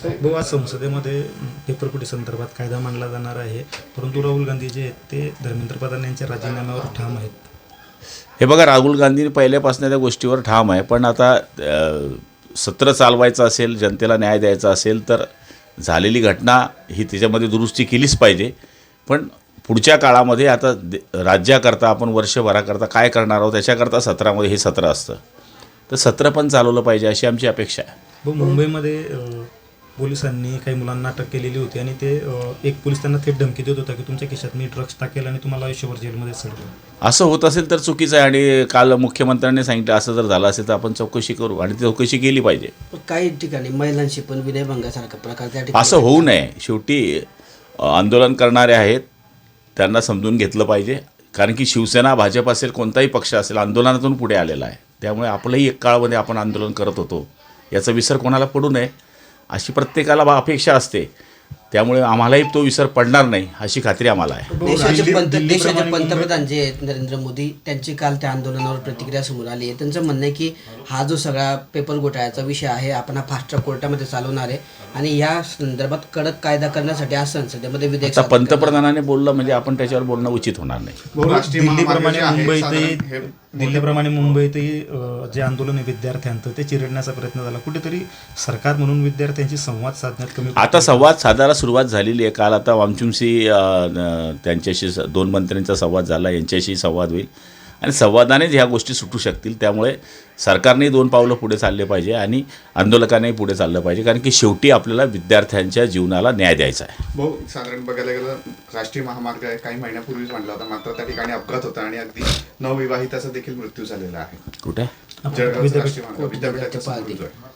भाऊ, आज संसदेमध्ये पेपरफुटी संदर्भात कायदा मांडला जाणार आहे, परंतु राहुल गांधी जे आहेत ते धर्मेंद्र प्रधान यांच्या राजीनाम्यावर ठाम आहेत. हे बघा, राहुल गांधी पहिल्यापासून त्या गोष्टीवर ठाम आहे, पण आता सत्र चालवायचं असेल, जनतेला न्याय द्यायचा असेल तर झालेली घटना ही त्याच्यामध्ये दुरुस्ती केलीच पाहिजे. पण पुढच्या काळामध्ये आता राज्याकरता आपण वर्षभराकरता काय करणार आहोत त्याच्याकरता सत्रामध्ये हे सत्र असतं, तर सत्र पण चालवलं पाहिजे अशी आमची अपेक्षा आहे. भाऊ, मुंबईमध्ये पोलिसांनी काही मुलांना अटक केलेली होती आणि ते एक पोलीस त्यांना थेट धमकी देत होता की तुमच्या खिशात मी ड्रग्ज टाकेल आणि तुम्हाला आयुष्यभर जेलमध्ये सोडलं. असं होत असेल तर चुकीचं आहे आणि काल मुख्यमंत्र्यांनी सांगितलं असं जर झालं असेल तर आपण चौकशी करू आणि ती चौकशी केली पाहिजे. काही ठिकाणी महिलांशी पण विनयभंगासारखा प्रकार त्या ठिकाणी असं होऊ नये. शेवटी आंदोलन करणारे आहेत, त्यांना समजून घेतलं पाहिजे, कारण की शिवसेना, भाजप असेल, कोणताही पक्ष असेल आंदोलनातून पुढे आलेला आहे. त्यामुळे आपलंही एक काळामध्ये आपण आंदोलन करत होतो, याचा विसर कोणाला पडू नये अशी प्रत्येकाला अपेक्षा असते. त्यामुळे आम्हालाही तो विसर पडणार नाही अशी खात्री आम्हाला आहे. देशाचे पंतप्रधान जे आहेत नरेंद्र मोदी, त्यांची काल त्या आंदोलनावर प्रतिक्रिया समोर आली आहे. त्यांचं म्हणणं आहे की हा जो सगळा पेपर घोटाळ्याचा विषय आहे आपण हा फास्ट ट्रॅक कोर्टामध्ये चालवणार आहे आणि या संदर्भात कडक कायदा करण्यासाठी आज संसदेमध्ये विधेयक आता पंतप्रधानाने बोललं म्हणजे आपण त्याच्यावर बोलणं उचित होणार नाही. दिल्लीप्रमाणे मुंबईतही जे आंदोलन आहे विद्यार्थ्यांचं ते चिरडण्याचा प्रयत्न झाला. कुठेतरी सरकार म्हणून विद्यार्थ्यांशी संवाद साधण्यात कमी. आता संवाद साधायला सुरुवात झालेली आहे. काल आता वामचुमशी त्यांच्याशी 2 मंत्र्यांचा संवाद झाला, यांच्याशी संवाद होईल आणि संवादानेच ह्या गोष्टी सुटू शकतील. त्यामुळे सरकारने 2 पावलं पुढे चालले पाहिजे आणि आंदोलकांनाही पुढे चाललं पाहिजे, कारण की शेवटी आपल्याला विद्यार्थ्यांच्या जीवनाला न्याय द्यायचा आहे. भाऊ, साधारण बघायला गेलं राष्ट्रीय महामार्ग आहे, काही महिन्यापूर्वीच मांडला होता, मात्र त्या ठिकाणी अपघात होता आणि अगदी नवविवाहिताचा देखील मृत्यू झालेला आहे. कुठे? जळगावचा राष्ट्रीय महामार्ग विद्यापीठाच्या समोर जो आहे.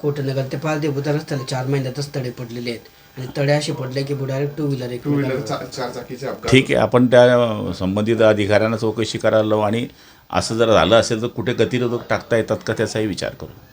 कोटनगर ते पालदेव रस्त्याला 4 महिन्यातच तडे पडलेले आहेत आणि तडे असे पडले की डायरेक्ट टू व्हीलर 4 चाकीचे अपघात. ठीक आहे, आपण त्या संबंधित अधिकाऱ्यांना चौकशी करायला लावू आणि असं जर झालं असेल तर कुठे गतिरोधक टाकता येतात का त्याचाही विचार करू.